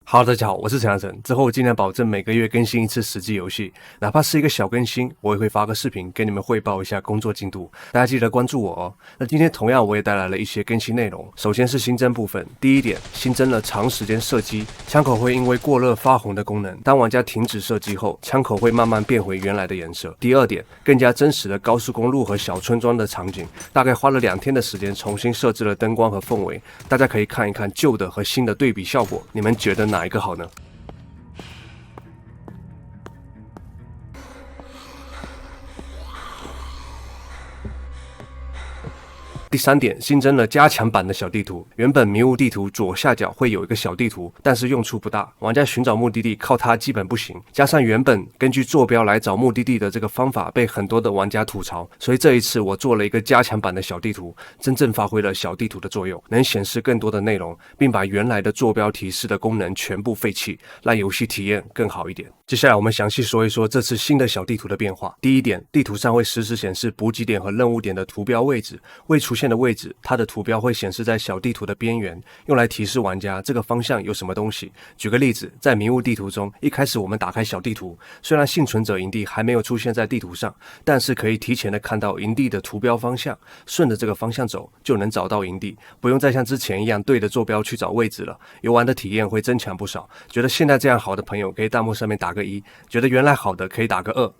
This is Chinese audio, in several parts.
Hello，大家好，我是陈阳晨。之后我尽量保证每个月更新一次实际游戏，哪怕是一个小更新，我也会发个视频给你们汇报一下工作进度。大家记得关注我哦。那今天同样我也带来了一些更新内容。首先是新增部分，第一点，新增了长时间射击，枪口会因为过热发红的功能。当玩家停止射击后，枪口会慢慢变回原来的颜色。第二点，更加真实的高速公路和小村庄的场景，大概花了2天的时间重新设置了灯光和氛围。大家可以看一看旧的和新的对比效果，你们觉得哪一个好呢？第三点，新增了加强版的小地图。原本迷雾地图左下角会有一个小地图，但是用处不大，玩家寻找目的地靠它基本不行。加上原本根据坐标来找目的地的这个方法被很多的玩家吐槽，所以这一次我做了一个加强版的小地图，真正发挥了小地图的作用，能显示更多的内容，并把原来的坐标提示的功能全部废弃，让游戏体验更好一点。接下来我们详细说一说这次新的小地图的变化。第一点，地图上会实时显示补给点和任务点的图标位置，未出现的位置，它的图标会显示在小地图的边缘，用来提示玩家这个方向有什么东西。举个例子，在迷雾地图中，一开始我们打开小地图，虽然幸存者营地还没有出现在地图上，但是可以提前的看到营地的图标方向，顺着这个方向走就能找到营地，不用再像之前一样对着坐标去找位置了，游玩的体验会增强不少。觉得现在这样好的朋友可以弹幕上面打个1，觉得原来好的可以打个2。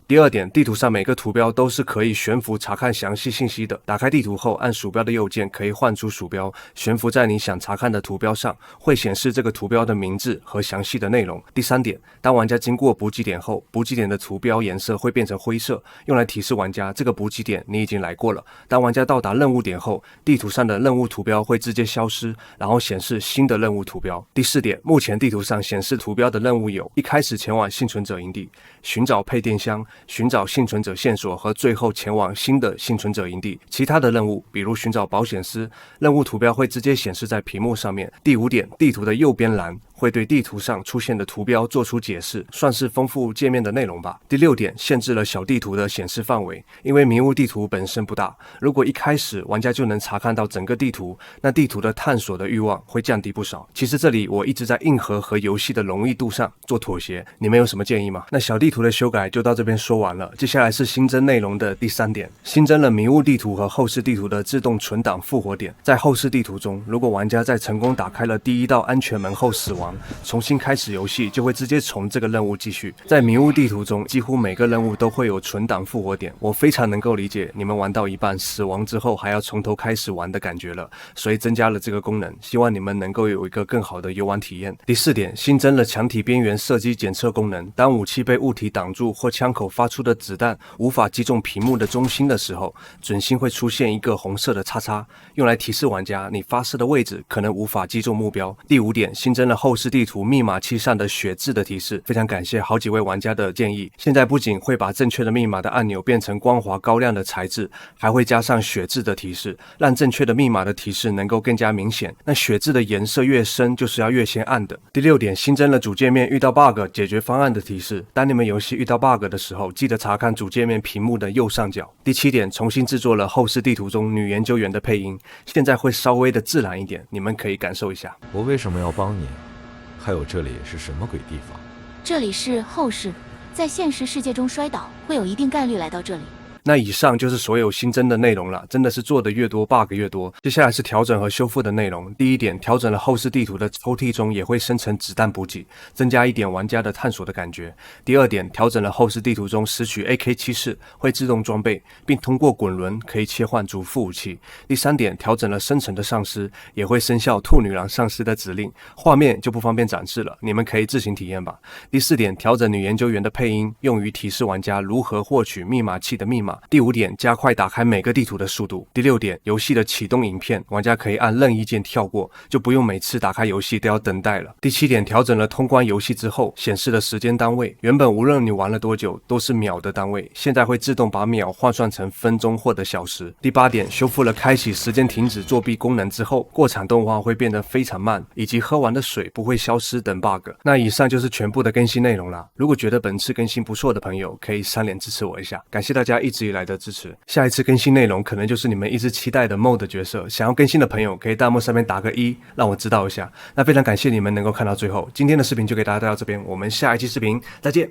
第二点，地图上每个图标都是可以悬浮查看详细信息的。打开地图后，按鼠标的右键可以换出鼠标，悬浮在你想查看的图标上，会显示这个图标的名字和详细的内容。第三点，当玩家经过补给点后，补给点的图标颜色会变成灰色，用来提示玩家这个补给点你已经来过了。当玩家到达任务点后，地图上的任务图标会直接消失，然后显示新的任务图标。第四点，目前地图上显示图标的任务有：一开始前往幸存者营地，寻找配电箱，寻找幸存者线索和最后前往新的幸存者营地。其他的任务，比如寻找保险丝，任务图标会直接显示在屏幕上面。第五点，地图的右边栏会对地图上出现的图标做出解释，算是丰富界面的内容吧。第六点，限制了小地图的显示范围，因为迷雾地图本身不大，如果一开始玩家就能查看到整个地图，那地图的探索的欲望会降低不少。其实这里我一直在硬核和游戏的容易度上做妥协，你们有什么建议吗？那小地图的修改就到这边说完了，接下来是新增内容的第3点，新增了迷雾地图和后视地图的自动存档复活点。在后视地图中，如果玩家在成功打开了第1道安全门后死亡，重新开始游戏就会直接从这个任务继续。在迷雾地图中，几乎每个任务都会有存档复活点，我非常能够理解你们玩到一半死亡之后还要从头开始玩的感觉了，所以增加了这个功能，希望你们能够有一个更好的游玩体验。第4点，新增了墙体边缘射击检测功能，当武器被物体挡住或枪口发出的子弹无法击中屏幕的中心的时候，准星会出现一个红色的叉叉，用来提示玩家你发射的位置可能无法击中目标。第5点，新增了后视地图密码器上的血字的提示，非常感谢好几位玩家的建议。现在不仅会把正确的密码的按钮变成光滑高亮的材质，还会加上血字的提示，让正确的密码的提示能够更加明显。那血字的颜色越深，就是要越先按的。第6点，新增了主界面遇到 bug 解决方案的提示，当你们游戏遇到 bug 的时候，记得查看主界面屏幕的右上角。第7点，重新制作了后视地图中女研究员的配音，现在会稍微的自然一点，你们可以感受一下。我为什么要帮你？还有这里是什么鬼地方？这里是后视，在现实世界中摔倒会有一定概率来到这里。那以上就是所有新增的内容了，真的是做的越多 bug 越多。接下来是调整和修复的内容。第一点，调整了后视地图的抽屉中也会生成子弹补给，增加一点玩家的探索的感觉。第二点，调整了后视地图中拾取 AK74 会自动装备，并通过滚轮可以切换主副武器。第三点，调整了生成的丧尸，也会生效兔女郎丧尸的指令，画面就不方便展示了，你们可以自行体验吧。第四点，调整女研究员的配音，用于提示玩家如何获取密码器的密码。第5点，加快打开每个地图的速度。第6点，游戏的启动影片，玩家可以按任意键跳过，就不用每次打开游戏都要等待了。第7点，调整了通关游戏之后显示的时间单位，原本无论你玩了多久都是秒的单位，现在会自动把秒换算成分钟或者小时。第8点，修复了开启时间停止作弊功能之后，过场动画会变得非常慢，以及喝完的水不会消失等 bug。那以上就是全部的更新内容啦。如果觉得本次更新不错的朋友，可以3连支持我一下，感谢大家一直直以来的支持。下一次更新内容可能就是你们一直期待的 MOD 角色，想要更新的朋友可以弹幕上面打个1，让我知道一下。那非常感谢你们能够看到最后，今天的视频就给大家带到这边，我们下一期视频再见。